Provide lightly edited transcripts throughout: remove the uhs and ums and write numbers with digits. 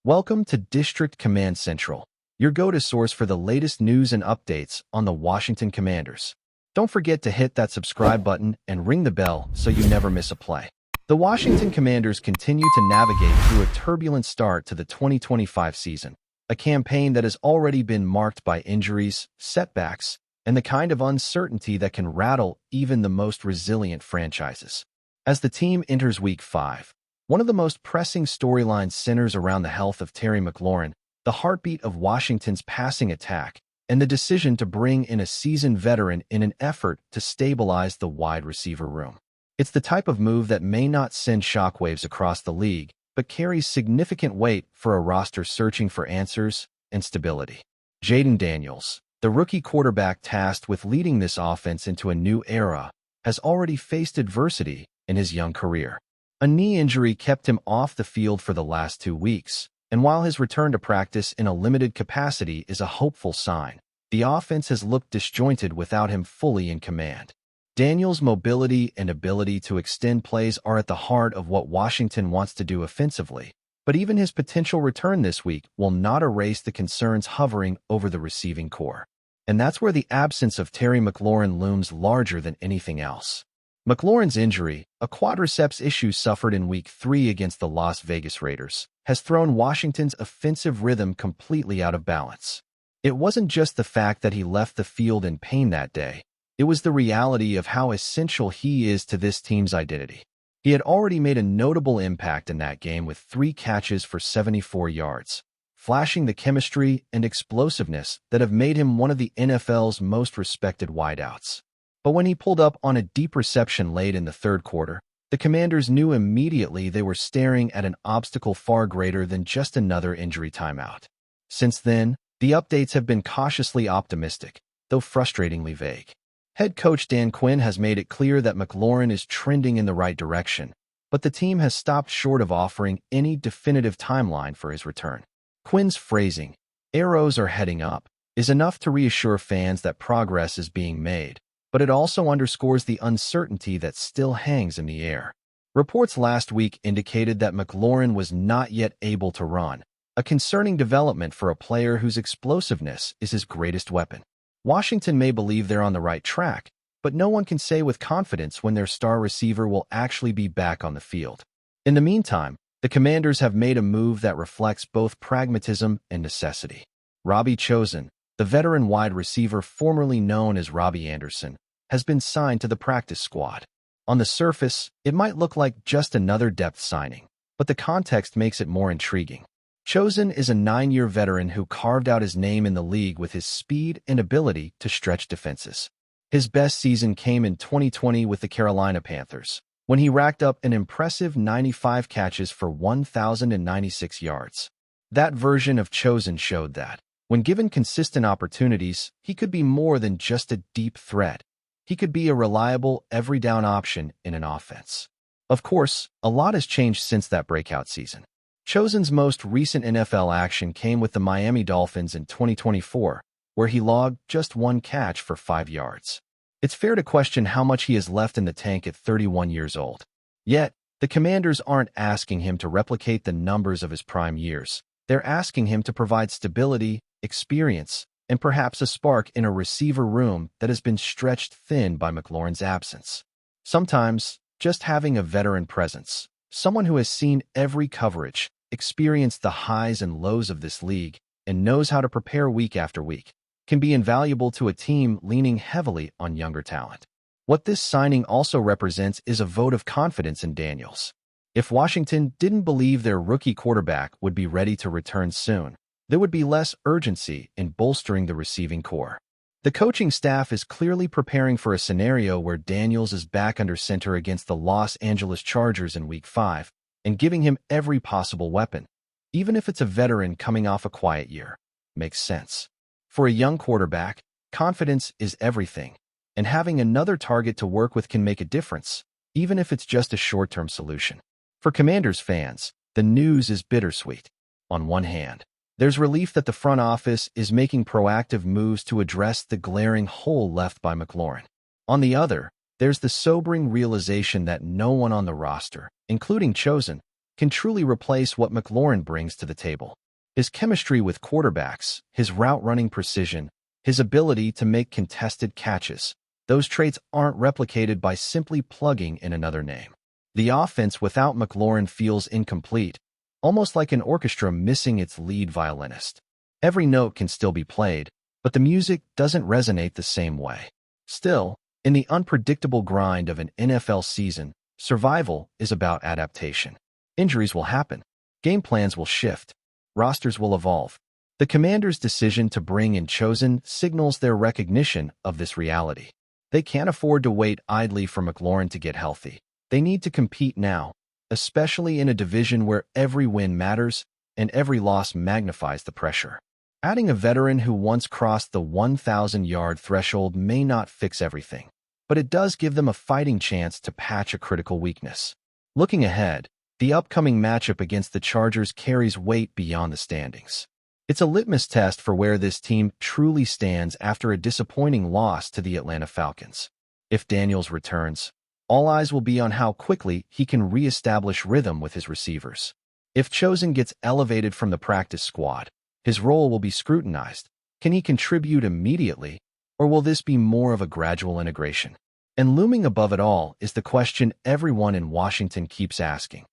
Welcome to District Command Central, your go-to source for the latest news and updates on the Washington Commanders. Don't forget to hit that subscribe button and ring the bell so you never miss a play. The Washington Commanders continue to navigate through a turbulent start to the 2025 season, a campaign that has already been marked by injuries, setbacks, and the kind of uncertainty that can rattle even the most resilient franchises. As the team enters Week 5, one of the most pressing storylines centers around the health of Terry McLaurin, the heartbeat of Washington's passing attack, and the decision to bring in a seasoned veteran in an effort to stabilize the wide receiver room. It's the type of move that may not send shockwaves across the league, but carries significant weight for a roster searching for answers and stability. Jayden Daniels, the rookie quarterback tasked with leading this offense into a new era, has already faced adversity in his young career. A knee injury kept him off the field for the last 2 weeks, and while his return to practice in a limited capacity is a hopeful sign, the offense has looked disjointed without him fully in command. Daniels' mobility and ability to extend plays are at the heart of what Washington wants to do offensively, but even his potential return this week will not erase the concerns hovering over the receiving core. And that's where the absence of Terry McLaurin looms larger than anything else. McLaurin's injury, a quadriceps issue suffered in Week 3 against the Las Vegas Raiders, has thrown Washington's offensive rhythm completely out of balance. It wasn't just the fact that he left the field in pain that day. It was the reality of how essential he is to this team's identity. He had already made a notable impact in that game with 3 catches for 74 yards, flashing the chemistry and explosiveness that have made him one of the NFL's most respected wideouts. But when he pulled up on a deep reception late in the third quarter, the Commanders knew immediately they were staring at an obstacle far greater than just another injury timeout. Since then, the updates have been cautiously optimistic, though frustratingly vague. Head coach Dan Quinn has made it clear that McLaurin is trending in the right direction, but the team has stopped short of offering any definitive timeline for his return. Quinn's phrasing, "arrows are heading up," is enough to reassure fans that progress is being made, but it also underscores the uncertainty that still hangs in the air. Reports last week indicated that McLaurin was not yet able to run, a concerning development for a player whose explosiveness is his greatest weapon. Washington may believe they're on the right track, but no one can say with confidence when their star receiver will actually be back on the field. In the meantime, the Commanders have made a move that reflects both pragmatism and necessity. Robbie Chosen, the veteran wide receiver formerly known as Robbie Anderson, has been signed to the practice squad. On the surface, it might look like just another depth signing, but the context makes it more intriguing. Chosen is a 9-year veteran who carved out his name in the league with his speed and ability to stretch defenses. His best season came in 2020 with the Carolina Panthers, when he racked up an impressive 95 catches for 1,096 yards. That version of Chosen showed that, when given consistent opportunities, he could be more than just a deep threat. He could be a reliable, every-down option in an offense. Of course, a lot has changed since that breakout season. Chosen's most recent NFL action came with the Miami Dolphins in 2024, where he logged just 1 catch for 5 yards. It's fair to question how much he has left in the tank at 31 years old. Yet, the Commanders aren't asking him to replicate the numbers of his prime years. They're asking him to provide stability, experience, and perhaps a spark in a receiver room that has been stretched thin by McLaurin's absence. Sometimes, just having a veteran presence, someone who has seen every coverage, experienced the highs and lows of this league, and knows how to prepare week after week, can be invaluable to a team leaning heavily on younger talent. What this signing also represents is a vote of confidence in Daniels. If Washington didn't believe their rookie quarterback would be ready to return soon, there would be less urgency in bolstering the receiving core. The coaching staff is clearly preparing for a scenario where Daniels is back under center against the Los Angeles Chargers in Week 5 and giving him every possible weapon, even if it's a veteran coming off a quiet year. Makes sense. For a young quarterback, confidence is everything, and having another target to work with can make a difference, even if it's just a short-term solution. For Commanders fans, the news is bittersweet. On one hand, there's relief that the front office is making proactive moves to address the glaring hole left by McLaurin. On the other, there's the sobering realization that no one on the roster, including Chosen, can truly replace what McLaurin brings to the table. His chemistry with quarterbacks, his route-running precision, his ability to make contested catches, those traits aren't replicated by simply plugging in another name. The offense without McLaurin feels incomplete, almost like an orchestra missing its lead violinist. Every note can still be played, but the music doesn't resonate the same way. Still, in the unpredictable grind of an NFL season, survival is about adaptation. Injuries will happen. Game plans will shift. Rosters will evolve. The Commanders' decision to bring in Chosen signals their recognition of this reality. They can't afford to wait idly for McLaurin to get healthy. They need to compete now, especially in a division where every win matters and every loss magnifies the pressure. Adding a veteran who once crossed the 1,000-yard threshold may not fix everything, but it does give them a fighting chance to patch a critical weakness. Looking ahead, the upcoming matchup against the Chargers carries weight beyond the standings. It's a litmus test for where this team truly stands after a disappointing loss to the Atlanta Falcons. If Daniels returns, all eyes will be on how quickly he can reestablish rhythm with his receivers. If Chosen gets elevated from the practice squad, his role will be scrutinized. Can he contribute immediately, or will this be more of a gradual integration? And looming above it all is the question everyone in Washington keeps asking.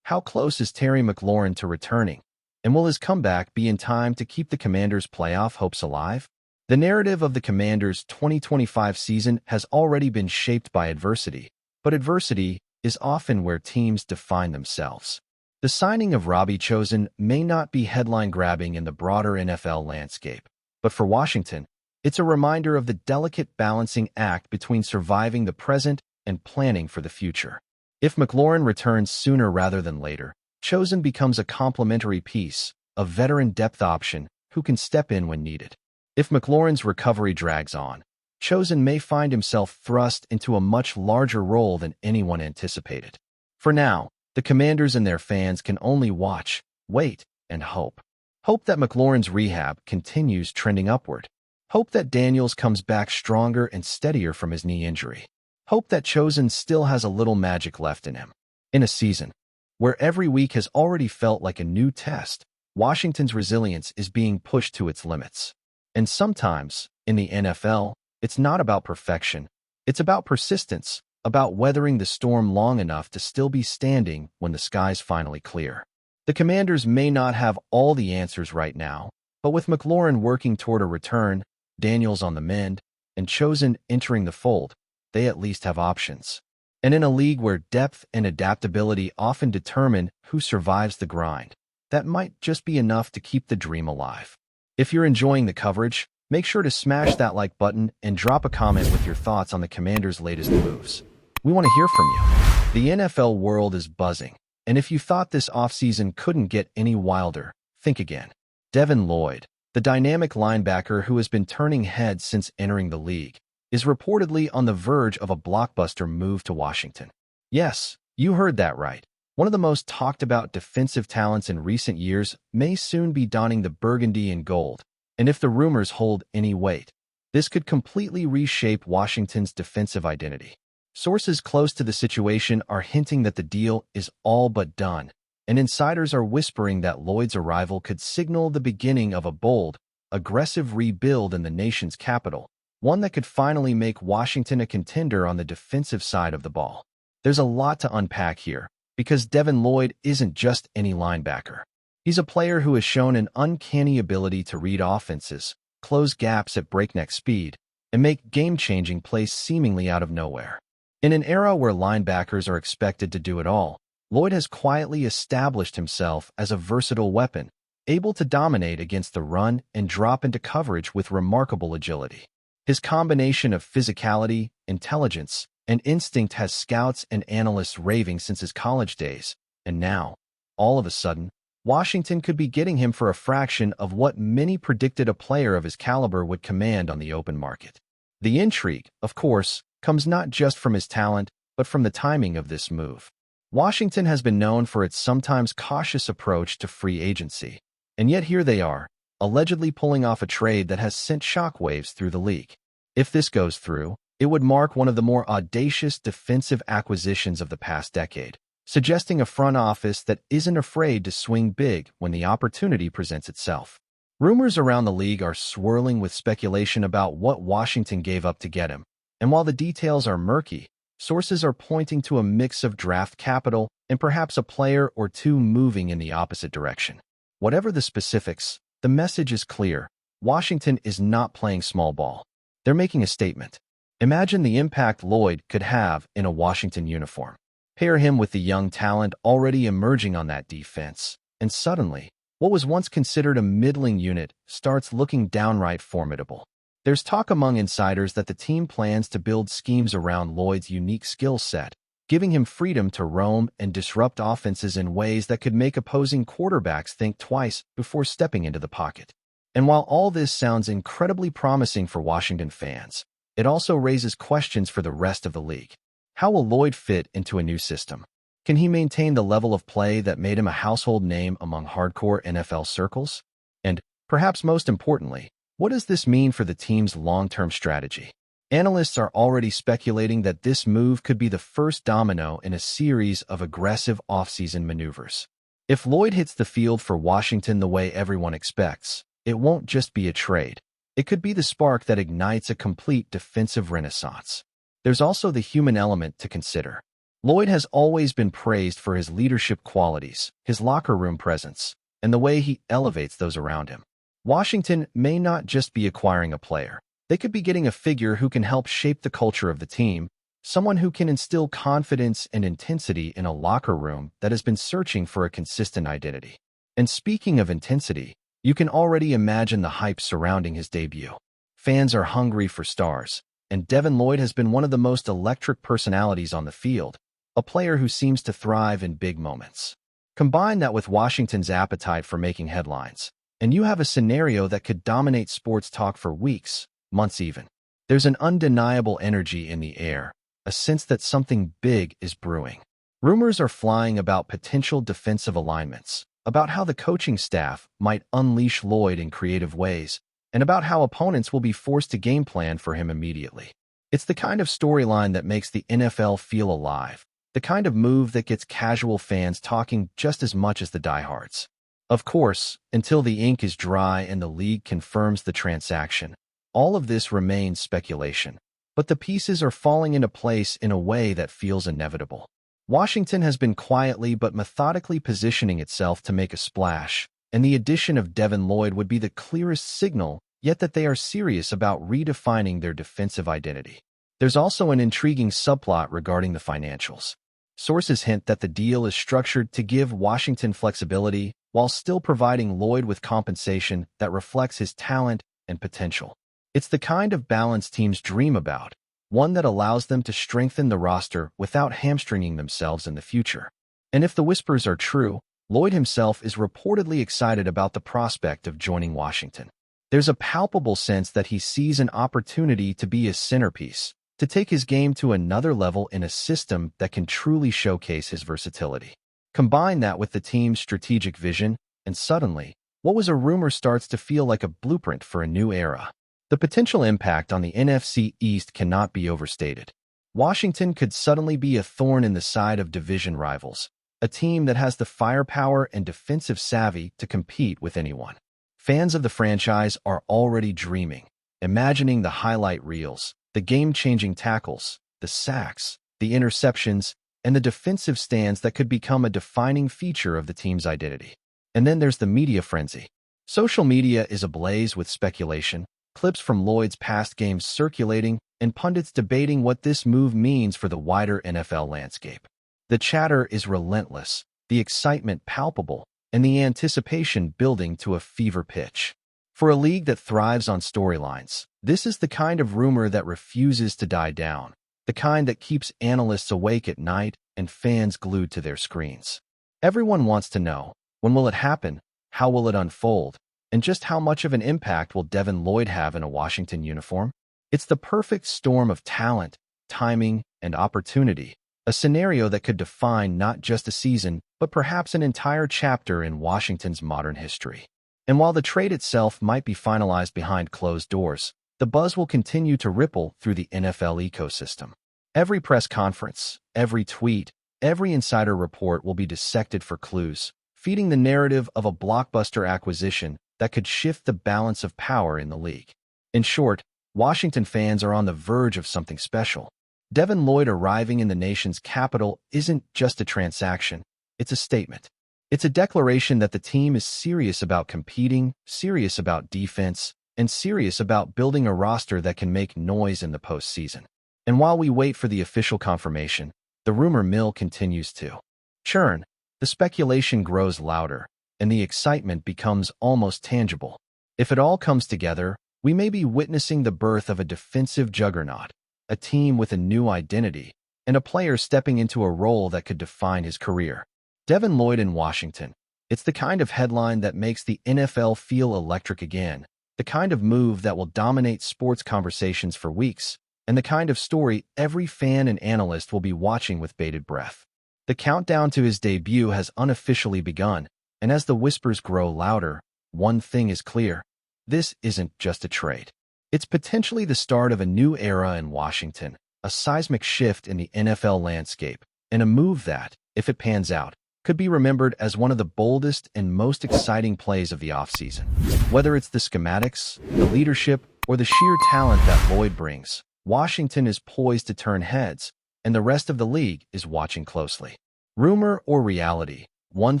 How close is Terry McLaurin to returning, and will his comeback be in time to keep the Commanders' playoff hopes alive? The narrative of the Commanders' 2025 season has already been shaped by adversity, but adversity is often where teams define themselves. The signing of Robbie Chosen may not be headline-grabbing in the broader NFL landscape, but for Washington, it's a reminder of the delicate balancing act between surviving the present and planning for the future. If McLaurin returns sooner rather than later, Chosen becomes a complementary piece, a veteran depth option who can step in when needed. If McLaurin's recovery drags on, Chosen may find himself thrust into a much larger role than anyone anticipated. For now, the Commanders and their fans can only watch, wait, and hope. Hope that McLaurin's rehab continues trending upward. Hope that Daniels comes back stronger and steadier from his knee injury. Hope that Chosen still has a little magic left in him. In a season where every week has already felt like a new test, Washington's resilience is being pushed to its limits. And sometimes, in the NFL, it's not about perfection. It's about persistence, about weathering the storm long enough to still be standing when the skies finally clear. The Commanders may not have all the answers right now, but with McLaurin working toward a return, Daniels on the mend, and Chosen entering the fold, they at least have options. And in a league where depth and adaptability often determine who survives the grind, that might just be enough to keep the dream alive. If you're enjoying the coverage, make sure to smash that like button and drop a comment with your thoughts on the Commanders' latest moves. We want to hear from you. The NFL world is buzzing, and if you thought this offseason couldn't get any wilder, think again. Devin Lloyd, the dynamic linebacker who has been turning heads since entering the league, is reportedly on the verge of a blockbuster move to Washington. Yes, you heard that right. One of the most talked about defensive talents in recent years may soon be donning the burgundy and gold, and if the rumors hold any weight, this could completely reshape Washington's defensive identity. Sources close to the situation are hinting that the deal is all but done, and insiders are whispering that Lloyd's arrival could signal the beginning of a bold, aggressive rebuild in the nation's capital, one that could finally make Washington a contender on the defensive side of the ball. There's a lot to unpack here, because Devin Lloyd isn't just any linebacker. He's a player who has shown an uncanny ability to read offenses, close gaps at breakneck speed, and make game-changing plays seemingly out of nowhere. In an era where linebackers are expected to do it all, Lloyd has quietly established himself as a versatile weapon, able to dominate against the run and drop into coverage with remarkable agility. His combination of physicality, intelligence, and instinct has scouts and analysts raving since his college days, and now, all of a sudden, Washington could be getting him for a fraction of what many predicted a player of his caliber would command on the open market. The intrigue, of course, comes not just from his talent, but from the timing of this move. Washington has been known for its sometimes cautious approach to free agency, and yet here they are, allegedly pulling off a trade that has sent shockwaves through the league. If this goes through, it would mark one of the more audacious defensive acquisitions of the past decade. suggesting a front office that isn't afraid to swing big when the opportunity presents itself. Rumors around the league are swirling with speculation about what Washington gave up to get him, and while the details are murky, sources are pointing to a mix of draft capital and perhaps a player or two moving in the opposite direction. Whatever the specifics, the message is clear. Washington is not playing small ball. They're making a statement. Imagine the impact Lloyd could have in a Washington uniform. Pair him with the young talent already emerging on that defense, and suddenly, what was once considered a middling unit starts looking downright formidable. There's talk among insiders that the team plans to build schemes around Lloyd's unique skill set, giving him freedom to roam and disrupt offenses in ways that could make opposing quarterbacks think twice before stepping into the pocket. And while all this sounds incredibly promising for Washington fans, it also raises questions for the rest of the league. How will Lloyd fit into a new system? Can he maintain the level of play that made him a household name among hardcore NFL circles? And, perhaps most importantly, what does this mean for the team's long-term strategy? Analysts are already speculating that this move could be the first domino in a series of aggressive offseason maneuvers. If Lloyd hits the field for Washington the way everyone expects, it won't just be a trade. It could be the spark that ignites a complete defensive renaissance. There's also the human element to consider. Lloyd has always been praised for his leadership qualities, his locker room presence, and the way he elevates those around him. Washington may not just be acquiring a player. They could be getting a figure who can help shape the culture of the team, someone who can instill confidence and intensity in a locker room that has been searching for a consistent identity. And speaking of intensity, you can already imagine the hype surrounding his debut. Fans are hungry for stars, and Devin Lloyd has been one of the most electric personalities on the field, a player who seems to thrive in big moments. Combine that with Washington's appetite for making headlines, and you have a scenario that could dominate sports talk for weeks, months even. There's an undeniable energy in the air, a sense that something big is brewing. Rumors are flying about potential defensive alignments, about how the coaching staff might unleash Lloyd in creative ways, and about how opponents will be forced to game plan for him immediately. It's the kind of storyline that makes the NFL feel alive, the kind of move that gets casual fans talking just as much as the diehards. Of course, until the ink is dry and the league confirms the transaction, all of this remains speculation. But the pieces are falling into place in a way that feels inevitable. Washington has been quietly but methodically positioning itself to make a splash, and the addition of Devin Lloyd would be the clearest signal, yet that they are serious about redefining their defensive identity. There's also an intriguing subplot regarding the financials. Sources hint that the deal is structured to give Washington flexibility while still providing Lloyd with compensation that reflects his talent and potential. It's the kind of balance teams dream about, one that allows them to strengthen the roster without hamstringing themselves in the future. And if the whispers are true, Lloyd himself is reportedly excited about the prospect of joining Washington. There's a palpable sense that he sees an opportunity to be a centerpiece, to take his game to another level in a system that can truly showcase his versatility. Combine that with the team's strategic vision, and suddenly, what was a rumor starts to feel like a blueprint for a new era. The potential impact on the NFC East cannot be overstated. Washington could suddenly be a thorn in the side of division rivals, a team that has the firepower and defensive savvy to compete with anyone. Fans of the franchise are already dreaming, imagining the highlight reels, the game-changing tackles, the sacks, the interceptions, and the defensive stands that could become a defining feature of the team's identity. And then there's the media frenzy. Social media is ablaze with speculation, clips from Lloyd's past games circulating, and pundits debating what this move means for the wider NFL landscape. The chatter is relentless, the excitement palpable, and the anticipation building to a fever pitch. For a league that thrives on storylines, this is the kind of rumor that refuses to die down, the kind that keeps analysts awake at night and fans glued to their screens. Everyone wants to know, when will it happen, how will it unfold, and just how much of an impact will Devin Lloyd have in a Washington uniform? It's the perfect storm of talent, timing, and opportunity, a scenario that could define not just a season, but perhaps an entire chapter in Washington's modern history. And while the trade itself might be finalized behind closed doors, the buzz will continue to ripple through the NFL ecosystem. Every press conference, every tweet, Every insider report will be dissected for clues, feeding the narrative of a blockbuster acquisition that could shift the balance of power in the league. In short, Washington fans are on the verge of something special. Devin Lloyd arriving in the nation's capital isn't just a transaction, it's a statement. It's a declaration that the team is serious about competing, serious about defense, and serious about building a roster that can make noise in the postseason. And while we wait for the official confirmation, the rumor mill continues to churn. The speculation grows louder, and the excitement becomes almost tangible. If it all comes together, we may be witnessing the birth of a defensive juggernaut, a team with a new identity, and a player stepping into a role that could define his career. Devin Lloyd in Washington. It's the kind of headline that makes the NFL feel electric again, the kind of move that will dominate sports conversations for weeks, and the kind of story every fan and analyst will be watching with bated breath. The countdown to his debut has unofficially begun, and as the whispers grow louder, one thing is clear. This isn't just a trade. It's potentially the start of a new era in Washington, a seismic shift in the NFL landscape, and a move that, if it pans out, could be remembered as one of the boldest and most exciting plays of the offseason. Whether it's the schematics, the leadership, or the sheer talent that Lloyd brings, Washington is poised to turn heads, and the rest of the league is watching closely. Rumor or reality, one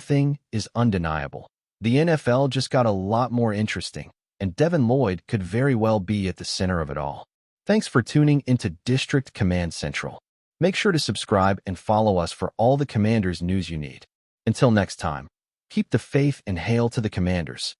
thing is undeniable. The NFL just got a lot more interesting, and Devin Lloyd could very well be at the center of it all. Thanks for tuning into District Command Central. Make sure to subscribe and follow us for all the Commanders news you need. Until next time, keep the faith and hail to the Commanders.